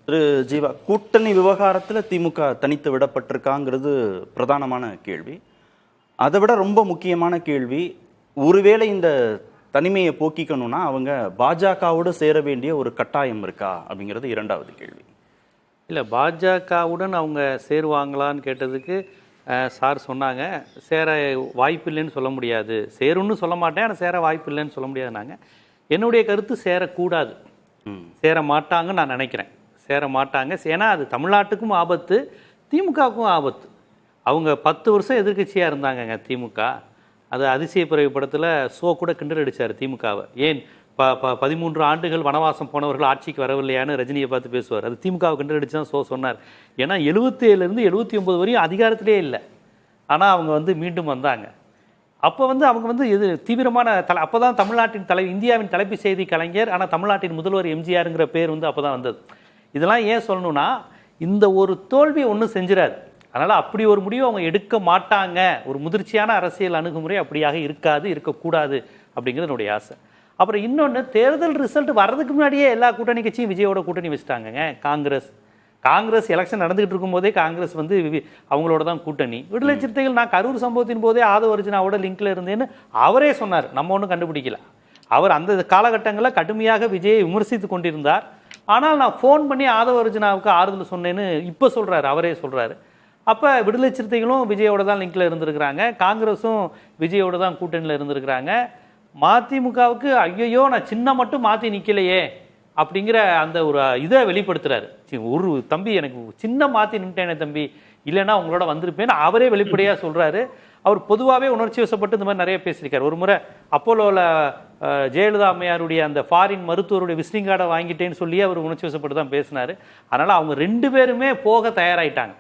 திரு ஜீவா, கூட்டணி விவகாரத்தில் திமுக தனித்து விடப்பட்டிருக்காங்கிறது பிரதானமான கேள்வி. அதை விட ரொம்ப முக்கியமான கேள்வி, ஒருவேளை இந்த தனிமையை போக்கிக்கணும்னா அவங்க பாஜகவோடு சேர வேண்டிய ஒரு கட்டாயம் இருக்கா அப்படிங்கிறது இரண்டாவது கேள்வி. இல்லை, பாஜகவுடன் அவங்க சேருவாங்களான்னு கேட்டதுக்கு சார் சொன்னாங்க, சேர வாய்ப்பு இல்லைன்னு சொல்ல முடியாது, சேருன்னு சொல்ல மாட்டேன், ஆனால் சேர வாய்ப்பு இல்லைன்னு சொல்ல முடியாதுனாங்க. என்னுடைய கருத்து சேரக்கூடாது, சேர மாட்டாங்கன்னு நான் நினைக்கிறேன். சேர மாட்டாங்க, ஏன்னா அது தமிழ்நாட்டுக்கும் ஆபத்து, திமுகவுக்கும் ஆபத்து. அவங்க 10 வருஷம் எதிர்கட்சியாக இருந்தாங்கங்க திமுக. அது அதிசயப்பிறவி படத்தில் கூட கிண்டல் அடித்தார் திமுகவை. ஏன் 13 ஆண்டுகள் வனவாசம் போனவர்கள் ஆட்சிக்கு வரவில்லையான்னு ரஜினியை பார்த்து பேசுவார். அது திமுகவை கிண்டல் அடிச்சு தான் சொன்னார். ஏன்னா 77லேருந்து 79 வரையும் அதிகாரத்திலே இல்லை, ஆனால் அவங்க மீண்டும் வந்தாங்க. அப்போ அவங்க இது தீவிரமான அப்போ தான் தமிழ்நாட்டின் இந்தியாவின் தலைப்பு செய்தி கலைஞர், ஆனால் தமிழ்நாட்டின் முதல்வர் எம்ஜிஆருங்கிற பேர் அப்போ தான் வந்தது. இதெல்லாம் ஏன் சொல்லணும்னா, இந்த ஒரு தோல்வி ஒன்றும் செஞ்சிடாது. அதனால் அப்படி ஒரு முடிவு அவங்க எடுக்க மாட்டாங்க. ஒரு முதிர்ச்சியான அரசியல் அணுகுமுறை அப்படியாக இருக்காது, இருக்கக்கூடாது அப்படிங்கிறது என்னுடைய ஆசை. அப்புறம் இன்னொன்று, தேர்தல் ரிசல்ட் வர்றதுக்கு முன்னாடியே எல்லா கூட்டணி கட்சியும் விஜயோட கூட்டணி வச்சுட்டாங்கங்க. காங்கிரஸ் எலெக்ஷன் நடந்துகிட்டு இருக்கும்போதே காங்கிரஸ் அவங்களோட தான் கூட்டணி. விடுதலை சிறுத்தைகள் நான் கரூர் சம்பவத்தின் போதே ஆதவ அர்ஜுனாவோட லிங்க்ல இருந்தேன்னு அவரே சொன்னார். நம்ம ஒன்றும் கண்டுபிடிக்கல. அவர் அந்த காலகட்டங்களில் கடுமையாக விஜயை விமர்சித்து கொண்டிருந்தார். ஆனால் நான் ஃபோன் பண்ணி ஆதவ அர்ஜுனாவுக்கு ஆறுதல் சொன்னேன்னு இப்போ சொல்கிறாரு, அவரே சொல்கிறாரு. அப்போ விடுதலை சிறுத்தைகளும் விஜயோட தான் லிங்க்ல இருந்திருக்கிறாங்க, காங்கிரஸும் விஜயோட தான் கூட்டணியில் இருந்திருக்கிறாங்க. மதிமுகவுக்கு ஐயோ நான் சின்ன மட்டும் மாற்றி நிற்கலையே அப்படிங்கிற அந்த ஒரு இதை வெளிப்படுத்துறாரு. ஒரு தம்பி எனக்கு சின்ன மாற்றி நின்ட்டேனே தம்பி, இல்லைன்னா உங்களோட வந்திருப்பேன்னு அவரே வெளிப்படையாக சொல்கிறாரு. அவர் பொதுவாகவே உணர்ச்சி வசப்பட்டு இந்த மாதிரி நிறைய பேசியிருக்காரு. ஒரு முறை அப்போலோவில் ஜெயலலிதா அம்மையாருடைய அந்த ஃபாரின் மருத்துவருடைய விசிட்டிங் கார்டை வாங்கிட்டேன்னு சொல்லி அவர் உணர்ச்சி வசப்பட்டு தான் பேசினார். அதனால் அவங்க 2 பேருமே போக தயாராகிட்டாங்க.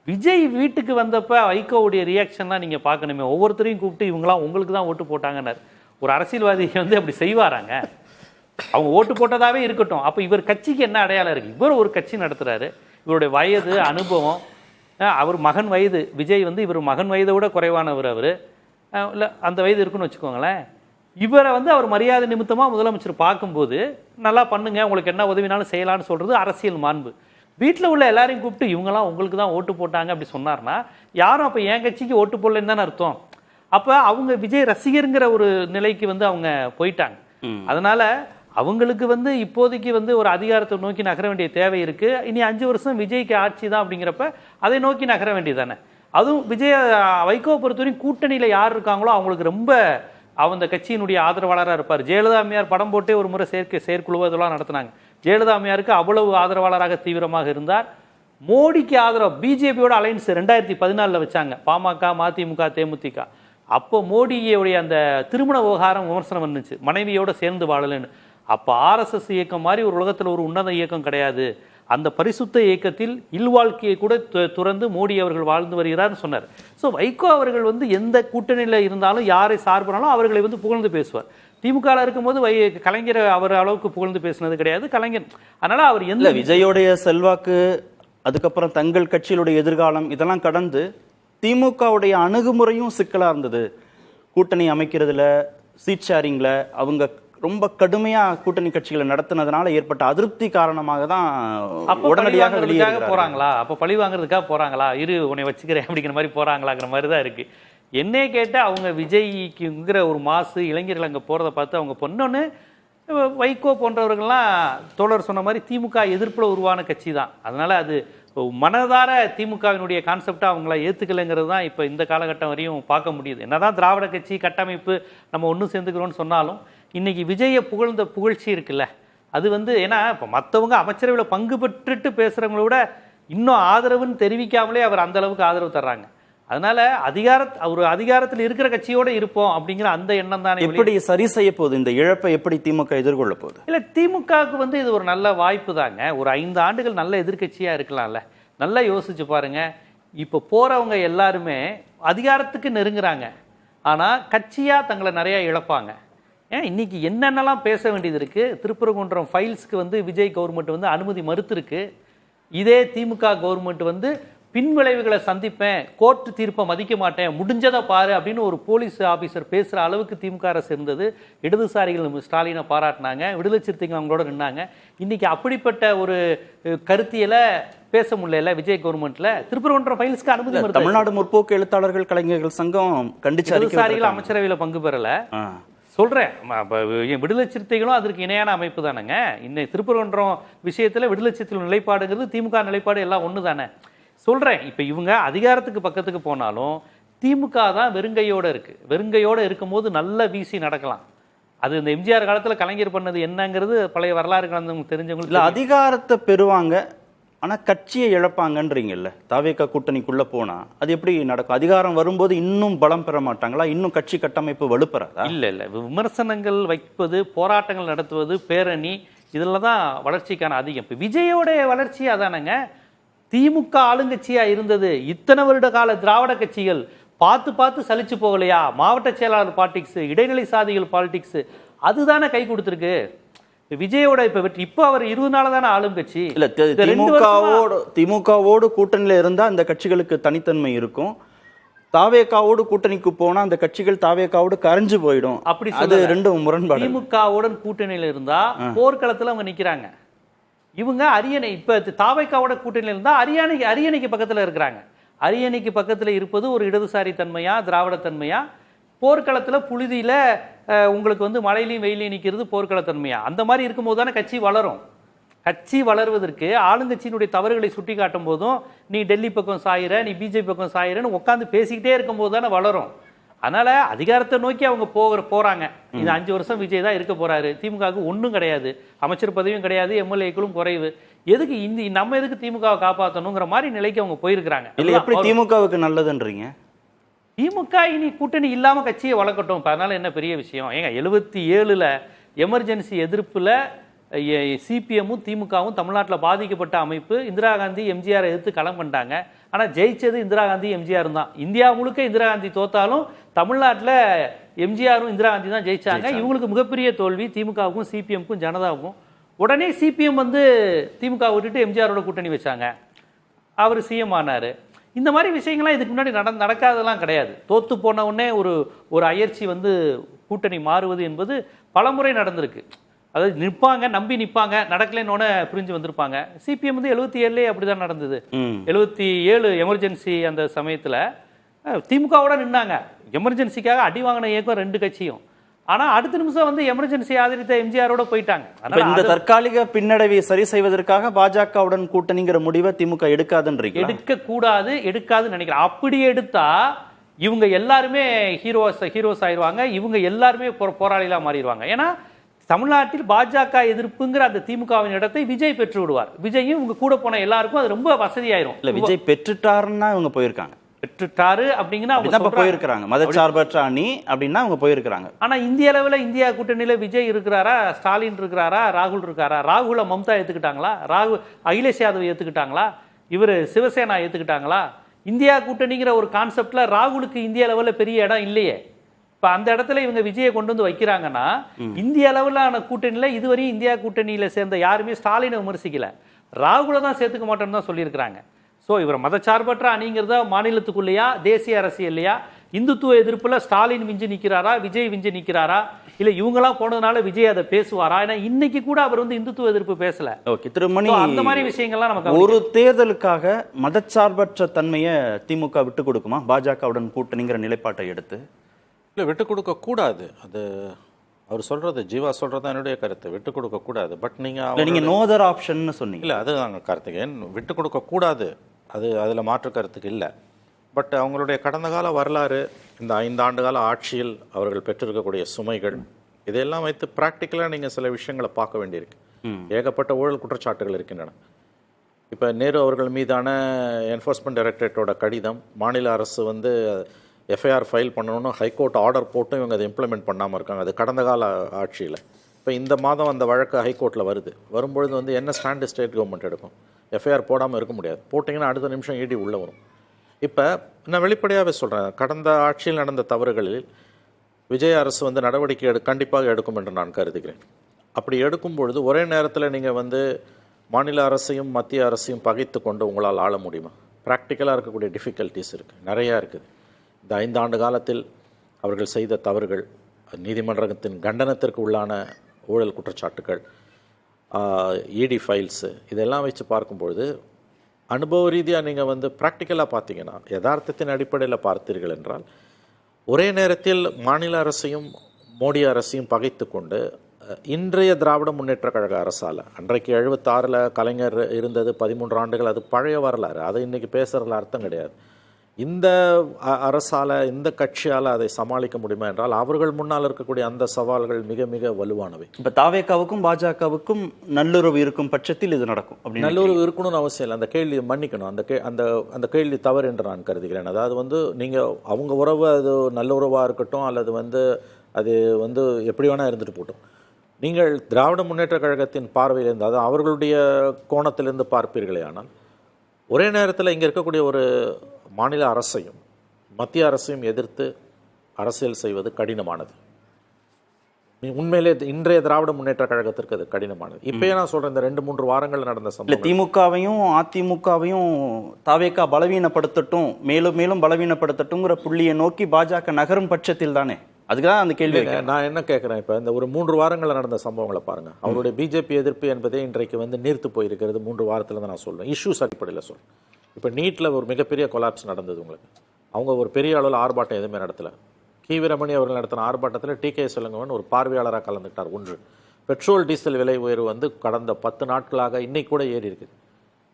விஜய் வீட்டுக்கு வந்தப்போ வைகோவுடைய ரியாக்ஷன்லாம் நீங்கள் பார்க்கணுமே. ஒவ்வொருத்தரையும் கூப்பிட்டு இவங்களாம் உங்களுக்கு தான் ஓட்டு போட்டாங்கன்னாரு. ஒரு அரசியல்வாதி அப்படி செய்வாராங்க? அவங்க ஓட்டு போட்டதாகவே இருக்கட்டும், அப்போ இவர் கட்சிக்கு என்ன அடையாளம் இருக்குது? இவர் ஒரு கட்சி நடத்துகிறாரு, இவருடைய வயது அனுபவம், அவர் மகன் வயது விஜய் இவர் மகன் வயதை விட குறைவானவர். அவர் இல்லை அந்த வயது இருக்குன்னு வச்சுக்கோங்களேன். இவரை அவர் மரியாதை நிமித்தமாக முதலமைச்சர் பார்க்கும்போது நல்லா பண்ணுங்க, உங்களுக்கு என்ன உதவினாலும் செய்யலான்னு சொல்கிறது அரசியல் மாண்பு. வீட்டில் உள்ள எல்லாரையும் கூப்பிட்டு இவங்கெல்லாம் உங்களுக்கு தான் ஓட்டு போட்டாங்க அப்படி சொன்னார்னா யாரும் அப்போ என் கட்சிக்கு ஓட்டு போடலன்னு தானே அர்த்தம். அப்போ அவங்க விஜய் ரசிகருங்கிற ஒரு நிலைக்கு அவங்க போயிட்டாங்க. அதனால அவங்களுக்கு இப்போதைக்கு ஒரு அதிகாரத்தை நோக்கி நகர வேண்டிய தேவை இருக்கு. இனி 5 வருஷம் விஜய்க்கு ஆட்சி தான் அப்படிங்கிறப்ப அதை நோக்கி நகர வேண்டியதானே. அதுவும் வைகோவை பொறுத்தவரைக்கும் கூட்டணியில் யார் இருக்காங்களோ அவங்களுக்கு ரொம்ப அந்த கட்சியினுடைய ஆதரவாளராக இருப்பார். ஜெயலலிதா அம்மையார் படம் போட்டே ஒரு முறை செயற்குழு இதெல்லாம் நடத்தினாங்க. ஜெயலலிதா அம்மையாருக்கு அவ்வளவு ஆதரவாளராக தீவிரமாக இருந்தார். மோடிக்கு ஆதரவு பிஜேபியோட அலைன்ஸ் 2014 வச்சாங்க, பாமக, மதிமுக, தேமுதிக. அப்போ மோடியுடைய அந்த திருமண விவகாரம் விமர்சனம் வந்துச்சு, மனைவியோட சேர்ந்து வாழலன்னு. அப்போ ஆர்எஸ்எஸ் இயக்கம் மாதிரி ஒரு உலகத்தில் ஒரு உன்னத இயக்கம் கிடையாது. அந்த பரிசுத்த இயக்கத்தில் இல்வாழ்க்கையை கூட துறந்து மோடி அவர்கள் வாழ்ந்து வருகிறார்னு சொன்னார். ஸோ வைகோ அவர்கள் எந்த கூட்டணியில் இருந்தாலும் யாரை சார்பினாலும் அவர்களை புகழ்ந்து பேசுவார். திமுக இருக்கும்போது கலைஞர் அவர் அளவுக்கு புகழ்ந்து பேசினது கிடையாது கலைஞர். அதனால அவர் எந்த விஜயோடைய செல்வாக்கு, அதுக்கப்புறம் தங்கள் கட்சியினுடைய எதிர்காலம் இதெல்லாம் கடந்து திமுகவுடைய அணுகுமுறையும் சிக்கலா இருந்தது. கூட்டணி அமைக்கிறதுல, சீட் ஷேரிங்ல அவங்க ரொம்ப கடுமையா கூட்டணி கட்சிகளை நடத்தினதுனால ஏற்பட்ட அதிருப்தி காரணமாக தான் உடனடியாக வெளியே போறாங்களா, அப்ப பழி வாங்குறதுக்காக போறாங்களா, உன்னை வச்சுக்கிறேன் அப்படிங்கிற மாதிரி போறாங்களாங்கிற மாதிரி தான் இருக்கு. என்னையே கேட்டால் அவங்க விஜய்க்குங்கிற ஒரு மாசு இளைஞர்கள் அங்கே போகிறத பார்த்து அவங்க பொண்ணொன்று வைகோ போன்றவர்கள்லாம் தோழர் சொன்ன மாதிரி திமுக எதிர்ப்பில் உருவான கட்சி தான். அதனால் அது மனதார திமுகவினுடைய கான்செப்டாக அவங்கள ஏற்றுக்கலைங்கிறது தான் இப்போ இந்த காலகட்டம் வரையும் பார்க்க முடியுது. என்னதான் திராவிட கட்சி கட்டமைப்பு நம்ம ஒன்றும் சேர்ந்துக்கிறோன்னு சொன்னாலும் இன்றைக்கி விஜயை புகழ்ந்த புகழ்ச்சி இருக்குல்ல, அது ஏன்னா இப்போ மற்றவங்க அமைச்சரவையில் பங்கு பெற்றுட்டு பேசுகிறவங்கள விட இன்னும் ஆதரவுன்னு தெரிவிக்காமலே அவர் அந்த அளவுக்கு ஆதரவு தர்றாங்க. அதனால அதிகாரத்தில் இருக்கிற கட்சியோட இருப்போம் அப்படிங்கிற அந்த எண்ணம் தானே. எப்படி சரி செய்ய போகுது இந்த இழப்பை, எப்படி திமுக எதிர்கொள்ள போகுது? இல்லை, திமுகவுக்கு இது ஒரு நல்ல வாய்ப்பு தாங்க. ஒரு 5 ஆண்டுகள் நல்ல எதிர்கட்சியா இருக்கலாம்ல. நல்லா யோசிச்சு பாருங்க. இப்போ போறவங்க எல்லாருமே அதிகாரத்துக்கு நெருங்குறாங்க, ஆனா கட்சியா தங்களை நிறைய இழப்பாங்க. ஏன் இன்னைக்கு என்னென்னலாம் பேச வேண்டியது இருக்கு. திருப்பரங்குன்றம் ஃபைல்ஸ்க்கு விஜய் கவர்மெண்ட் அனுமதி மறுத்திருக்கு. இதே திமுக கவர்மெண்ட் பின்விளைவுகளை சந்திப்பேன், கோர்ட்டு தீர்ப்பை மதிக்க மாட்டேன், முடிஞ்சதை பாரு அப்படின்னு ஒரு போலீஸ் ஆபீசர் பேசுற அளவுக்கு திமுக அரசு இருந்தது. இடதுசாரிகள் ஸ்டாலினை பாராட்டினாங்க, விடுதலை சிறுத்தைகள் அவங்களோட நின்னாங்க. இன்னைக்கு அப்படிப்பட்ட ஒரு கருத்தியலை பேச முடியல விஜய் கவர்மெண்ட்ல. திருப்பரங்குன்றம் ஃபைல்ஸ்க்கு அனுமதி மறுத்தது. தமிழ்நாடு முற்போக்கு எழுத்தாளர்கள் கலைஞர்கள் சங்கம் கண்டிச்சு இடதுசாரிகள் அமைச்சரவையில பங்கு பெறல. சொல்றேன், விடுதலை சிறுத்தைகளும் அதற்கு இணையான அமைப்பு தானேங்க. இன்னைக்கு திருப்பரங்குன்றம் விஷயத்துல விடுதலை சிறுத்தைகள் நிலைப்பாடுங்கிறது திமுக நிலைப்பாடு எல்லாம் ஒண்ணு தானே. சொல்றேன், இப்ப இவங்க அதிகாரத்துக்கு பக்கத்துக்கு போனாலும் திமுக தான் வெறுங்கையோட இருக்கு. வெறுங்கையோட இருக்கும் போது நல்ல வீசி நடக்கலாம். அது இந்த எம்ஜிஆர் காலத்துல கலைஞர் பண்ணது என்னங்கிறது பழைய வரலாறு கலந்தவங்க தெரிஞ்சவங்களுக்கு. அதிகாரத்தை பெறுவாங்க, ஆனா கட்சியை இழப்பாங்கன்றீங்கல்ல. தாவேகா கூட்டணிக்குள்ள போனா அது எப்படி நடக்கும்? அதிகாரம் வரும்போது இன்னும் பலம் பெற மாட்டாங்களா? இன்னும் கட்சி கட்டமைப்பு வலுப்பெறாதா? இல்ல விமர்சனங்கள் வைப்பது, போராட்டங்கள் நடத்துவது, பேரணி, இதெல்லாம் தான் வளர்ச்சிக்கான அதிகம். இப்ப விஜயோட வளர்ச்சி அதானங்க. திமுக ஆளுங்கட்சியா இருந்தது இத்தனை வருட கால திராவிட கட்சிகள் பார்த்து பார்த்து சலிச்சு போகலையா? மாவட்ட செயலாளர் பாலிடிக்ஸ், இடைநிலை சாதிகள் பாலிடிக்ஸ், அதுதானே கை கொடுத்துருக்கு. விஜயோட இப்ப அவர் 20 நாள் தானே ஆளும் கட்சி. இல்ல, திமுகவோடு கூட்டணியில இருந்தா அந்த கட்சிகளுக்கு தனித்தன்மை இருக்கும். தாவேகாவோடு கூட்டணிக்கு போனா அந்த கட்சிகள் தாவேகாவோடு கரைஞ்சு போயிடும். அப்படி அது ரெண்டும் முரண்பாடு. திமுகவுடன் கூட்டணியில இருந்தா போர்க்களத்துல அவங்க நிக்கிறாங்க. இவங்க அரியணை, இப்ப தாவேகாவோட கூட்டணியில இருந்தா அரியணைக்கு பக்கத்துல இருக்கிறாங்க. அரியணைக்கு பக்கத்துல இருப்பது ஒரு இடதுசாரி தன்மையா, திராவிட தன்மையா? போர்க்களத்துல புழுதியில உங்களுக்கு மழையிலையும் வெயிலையும் நிற்கிறது போர்க்களத்தன்மையா? அந்த மாதிரி இருக்கும்போது தானே கட்சி வளரும். கட்சி வளர்வதற்கு ஆளுங்கட்சியினுடைய தவறுகளை சுட்டி காட்டும் போதும் நீ டெல்லி பக்கம் சாயிற, நீ பிஜேபி பக்கம் சாயிரன்னு உட்காந்து பேசிக்கிட்டே இருக்கும் போது தானே வளரும். அதனால அதிகாரத்தை நோக்கி அவங்க போறாங்க. இது 5 வருஷம் விஜய் தான் இருக்க போறாரு. திமுகவுக்கு ஒன்றும் கிடையாது, அமைச்சர் பதவியும் கிடையாது, எம்எல்ஏக்களும் குறைவு. எதுக்கு நம்ம எதுக்கு திமுகவை காப்பாற்றணுங்கிற மாதிரி நிலைக்கு அவங்க போயிருக்கிறாங்க. இல்ல, எப்படி திமுகவுக்கு நல்லதுன்றீங்க? திமுக இனி கூட்டணி இல்லாம கட்சியை வளர்க்கட்டும். அதனால என்ன பெரிய விஷயம்? ஏங்க 77ல எமர்ஜென்சி எதிர்ப்புல சிபிஎம்மும் திமுகவும் தமிழ்நாட்டில் பாதிக்கப்பட்ட அமைப்பு. இந்திரா காந்தி எம்ஜிஆரை எதிர்த்து களம் கண்டாங்க. ஆனா ஜெயிச்சது இந்திரா காந்தி எம்ஜிஆர் தான். இந்தியா முழுக்க இந்திரா காந்தி தோத்தாலும் தமிழ்நாட்டில் எம்ஜிஆரும் இந்திரா காந்தி தான் ஜெயிச்சாங்க. இவங்களுக்கு மிகப்பெரிய தோல்வி திமுகவுக்கும் சிபிஎம்க்கும் ஜனதாவுக்கும். உடனே சிபிஎம் திமுக விட்டுட்டு எம்ஜிஆரோட கூட்டணி வச்சாங்க. அவர் சிஎம் ஆனாரு. இந்த மாதிரி விஷயங்கள்லாம் இதுக்கு முன்னாடி நடக்காதெல்லாம் கிடையாது. தோத்து போன உடனே ஒரு அயற்சி கூட்டணி மாறுவது என்பது பலமுறை நடந்திருக்கு. அதாவது நிற்பாங்க, நம்பி நிற்பாங்க, நடக்கலன்னு புரிஞ்சு வந்திருப்பாங்க. சிபிஎம் 77 அப்படிதான் நடந்தது. 77 எமர்ஜென்சி அந்த சமயத்துல திமுகவோட நின்னாங்க. எமர்ஜென்சிக்காக அடி வாங்கின இயக்கம் 2 கட்சியும். ஆனா அடுத்த நிமிஷம் எமர்ஜென்சி ஆதரித்த எம்ஜிஆரோட போயிட்டாங்க. இந்த தற்காலிக பின்னடைவை சரி செய்வதற்காக பாஜகவுடன் கூட்டணிங்கிற முடிவை திமுக எடுக்காதுன்றீங்க? எடுக்காதுன்னு நினைக்கிறேன். அப்படி எடுத்தா இவங்க எல்லாருமே ஹீரோஸ் ஆயிடுவாங்க. இவங்க எல்லாருமே போராளிகளா மாறிடுவாங்க. ஏன்னா தமிழ்நாட்டில் பாஜக எதிர்ப்புங்கிற அந்த திமுகவின் இடத்தை விஜய் பெற்று விடுவார். விஜயும் இவங்க கூட போன எல்லாருக்கும் அது ரொம்ப வசதியாயிரும். இல்ல, விஜய் பெற்றுட்டாருன்னா இவங்க போயிருக்காங்க. பெற்றுட்டாரு அப்படிங்கன்னா அவங்க போயிருக்காங்க. மதச்சார்பற்ற அணி அப்படின்னா அவங்க போயிருக்காங்க. ஆனா இந்திய அளவில் இந்தியா கூட்டணியில விஜய் இருக்கிறாரா, ஸ்டாலின் இருக்கிறாரா, ராகுல் இருக்காரா? ராகுல மம்தா ஏத்துக்கிட்டாங்களா? அகிலேஷ் யாதவ் ஏத்துக்கிட்டாங்களா? இவர் சிவசேனா ஏத்துக்கிட்டாங்களா? இந்தியா கூட்டணிங்கிற ஒரு கான்செப்ட்ல ராகுலுக்கு இந்திய அளவில் பெரிய இடம் இல்லையே. இப்ப அந்த இடத்துல இவங்க விஜயை கொண்டு வைக்கிறாங்கன்னா இந்திய அளவிலான கூட்டணியில இதுவரையும் இந்தியா கூட்டணியில சேர்ந்த யாருமே ஸ்டாலினை விமர்சிக்கல. ராகுல தான் சேர்த்துக்க மாட்டேன்னு தான் சொல்லியிருக்கிறாங்க. ஸோ இவர் மதச்சார்பற்ற அணிங்கிறத மாநிலத்துக்குள்ளேயா தேசிய அரசியல்லையா? இந்துத்துவ எதிர்ப்புல ஸ்டாலின் விஞ்சு நிற்கிறாரா, விஜய் விஞ்சு நிற்கிறாரா? இல்ல இவங்கெல்லாம் போனதுனால விஜய் அதை பேசுவாரா? ஏன்னா இன்னைக்கு கூட அவர் இந்துத்துவ எதிர்ப்பு பேசல. ஓகே திருமணி, அந்த மாதிரி விஷயங்கள்லாம் நமக்கு ஒரு தேர்தலுக்காக மதச்சார்பற்ற தன்மையை திமுக விட்டு கொடுக்குமா பாஜகவுடன் கூட்டணிங்கிற நிலைப்பாட்டை எடுத்து? இல்லை, விட்டு கொடுக்க கூடாது. அது அவர் சொல்றது, ஜீவா சொல்றது என்னுடைய கருத்து. விட்டு கொடுக்க கூடாது. பட் நீங்க நோதர் ஆப்ஷன் சொன்னீங்க. இல்லை, அது நாங்கள் கார்த்திகேயன் விட்டு கொடுக்க கூடாது, அதுல மாற்று கருத்துக்கு இல்லை. பட் அவங்களுடைய கடந்த கால வரலாறு, இந்த 5 ஆண்டு கால ஆட்சியில் அவர்கள் பெற்றிருக்கக்கூடிய சுமைகள், இதையெல்லாம் வைத்து ப்ராக்டிக்கலாக நீங்கள் சில விஷயங்களை பார்க்க வேண்டியிருக்கு. ஏகப்பட்ட ஊழல் குற்றச்சாட்டுகள் இருக்கின்றன. இப்போ நேரு அவர்கள் மீதான என்ஃபோர்ஸ்மெண்ட் டைரக்டரேட்டோட கடிதம், மாநில அரசு எஃப்ஐஆர் ஃபைல் பண்ணணும்னு ஹைகோர்ட் ஆர்டர் போட்டு இவங்க அதை இம்ப்ளிமெண்ட் பண்ணாமல் இருக்காங்க. அது கடந்த கால ஆட்சியில். இப்போ இந்த மாதம் அந்த வழக்கு ஹைகோர்ட்டில் வரும்பொழுது என்ன ஸ்டாண்டு ஸ்டேட் கவர்மெண்ட் எடுக்கும்? எஃப்ஐஆர் போடாமல் இருக்க முடியாது. போட்டிங்கன்னா அடுத்த நிமிஷம் இடி உள்ளே வரும். இப்போ நான் வெளிப்படையாகவே சொல்கிறேன், கடந்த ஆட்சியில் நடந்த தவறுகளில் விஜய் அரசு நடவடிக்கை கண்டிப்பாக எடுக்கும் என்று நான் கருதுகிறேன். அப்படி எடுக்கும் பொழுது ஒரே நேரத்தில் நீங்கள் மாநில அரசையும் மத்திய அரசையும் பகைத்து கொண்டு உங்களால் ஆள முடியுமா? ப்ராக்டிக்கலாக இருக்கக்கூடிய டிஃபிகல்ட்டிஸ் இருக்குது, நிறையா இருக்குது. இந்த 5 ஆண்டு காலத்தில் அவர்கள் செய்த தவறுகள், நீதிமன்றத்தின் கண்டனத்திற்கு உள்ளான ஊழல் குற்றச்சாட்டுகள், இடி ஃபைல்ஸு, இதெல்லாம் வச்சு பார்க்கும்பொழுது அனுபவ ரீதியாக நீங்கள் வந்து ப்ராக்டிக்கலாக பார்த்தீங்கன்னா, யதார்த்தத்தின் அடிப்படையில் பார்த்தீர்கள் என்றால், ஒரே நேரத்தில் மாநில அரசையும் மோடி அரசையும் பகைத்து கொண்டு இன்றைய திராவிட முன்னேற்ற கழக அரசால், அன்றைக்கு 76 கலைஞர் இருந்தது 13 ஆண்டுகள், அது பழைய வரலாறு, அதை இன்றைக்கி பேசுகிறதுல அர்த்தம் கிடையாது. இந்த அரசால், இந்த கட்சியால் அதை சமாளிக்க முடியுமா என்றால், அவர்கள் முன்னால் இருக்கக்கூடிய அந்த சவால்கள் மிக மிக வலுவானவை. இப்போ தாவேகாவுக்கும் பாஜகவுக்கும் நல்லுறவு இருக்கும் பட்சத்தில் இது நடக்கும் அப்படி? நல்லுறவு இருக்கணும்னு அவசியம் இல்லை. அந்த கேள்வியை மன்னிக்கணும். அந்த கேள்வி தவறு என்று நான் கருதுகிறேன். அதாவது வந்து நீங்கள் அவங்க உறவு அது நல்லுறவாக இருக்கட்டும், அல்லது வந்து அது வந்து எப்படி வேணால் இருந்துட்டு போட்டோம். நீங்கள் திராவிட முன்னேற்ற கழகத்தின் பார்வையிலிருந்து, அதாவது அவர்களுடைய கோணத்திலிருந்து பார்ப்பீர்களே ஆனால், ஒரே நேரத்தில் இங்கே இருக்கக்கூடிய ஒரு மாநில அரசையும் மத்திய அரசையும் எதிர்த்து அரசியல் செய்வது கடினமானது. உண்மையிலே இன்றைய திராவிட முன்னேற்ற கழகத்திற்கு அது கடினமானது. இப்பயே நான் சொல்றேன், இந்த 2-3 வாரங்கள் நடந்த சம்பவம், திமுகவையும் அதிமுகவையும் தாவேகா பலவீனப்படுத்தட்டும், மேலும் மேலும் பலவீனப்படுத்தட்டும்ங்கிற புள்ளியை நோக்கி பாஜக நகரும் பட்சத்தில் தானே, அதுக்குதான் அந்த கேள்வி. நான் என்ன கேட்குறேன், இப்போ இந்த ஒரு 3 வாரங்கள் நடந்த சம்பவங்களை பாருங்க. அவருடைய பிஜேபி எதிர்ப்பு என்பதே இன்றைக்கு வந்து நீர்த்து போயிருக்கிறது 3 வாரத்தில் தான் நான் சொல்றேன். இஷ்யூஸ் அடிப்படையில் சொல்றேன். இப்போ நீட்டில் ஒரு மிகப்பெரிய கொலாப்ஸ் நடந்தது. உங்களுக்கு அவங்க ஒரு பெரிய அளவில் ஆர்ப்பாட்டம் எதுவுமே நடத்தலை. கீவிரமணி அவர்கள் நடத்தின ஆர்ப்பாட்டத்தில் டிகே செல்வங்கவன் ஒரு பார்வையாளராக கலந்துட்டார். ஒன்று, பெட்ரோல் டீசல் விலை உயர்வு வந்து கடந்த 10 நாட்களாக இன்னைக்கு கூட ஏறி இருக்குது.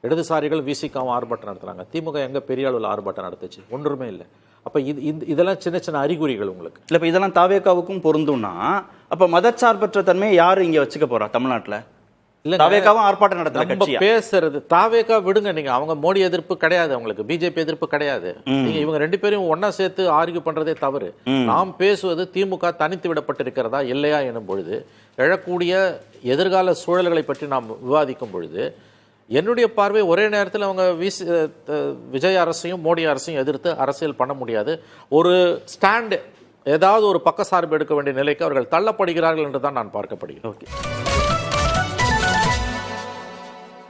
இடதுசாரிகள் விசிகாவும் ஆர்ப்பாட்டம் நடத்துகிறாங்க. திமுக எங்கே பெரிய அளவில் ஆர்ப்பாட்டம் நடத்துச்சு? ஒன்றுமே இல்லை. அப்போ இதெல்லாம் சின்ன சின்ன அறிகுறிகள் உங்களுக்கு இல்லை. இப்போ இதெல்லாம் தாவேகாவுக்கும் பொருந்தும்னா, அப்போ மதச்சார்பற்ற தன்மையை யார் இங்கே வச்சுக்க போறா தமிழ்நாட்டில்? இல்லை, தாவேகாவும் ஆர்ப்பாட்டம் நடத்துற பேசுறது தாவேகா விடுங்க. நீங்க அவங்க மோடி எதிர்ப்பு கிடையாது, அவங்களுக்கு பிஜேபி எதிர்ப்பு கிடையாது. நீங்க இவங்க 2 பேரும் ஒன்னா சேர்த்து ஆர்கியூ பண்றதே தவறு. நாம் பேசுவது திமுக தனித்து விடப்பட்டிருக்கிறதா இல்லையா எனும் பொழுது, எழக்கூடிய எதிர்கால சூழல்களை பற்றி நாம் விவாதிக்கும் பொழுது, என்னுடைய பார்வை ஒரே நேரத்தில் அவங்க விஜய் அரசையும் மோடி அரசையும் எதிர்த்து அரசியல் பண்ண முடியாது. ஒரு ஸ்டாண்ட், ஏதாவது ஒரு பக்கசார்பு எடுக்க வேண்டிய நிலைக்கு அவர்கள் தள்ளப்படுகிறார்கள் என்று தான் நான் பார்க்கப்படுகிறேன். ஓகே.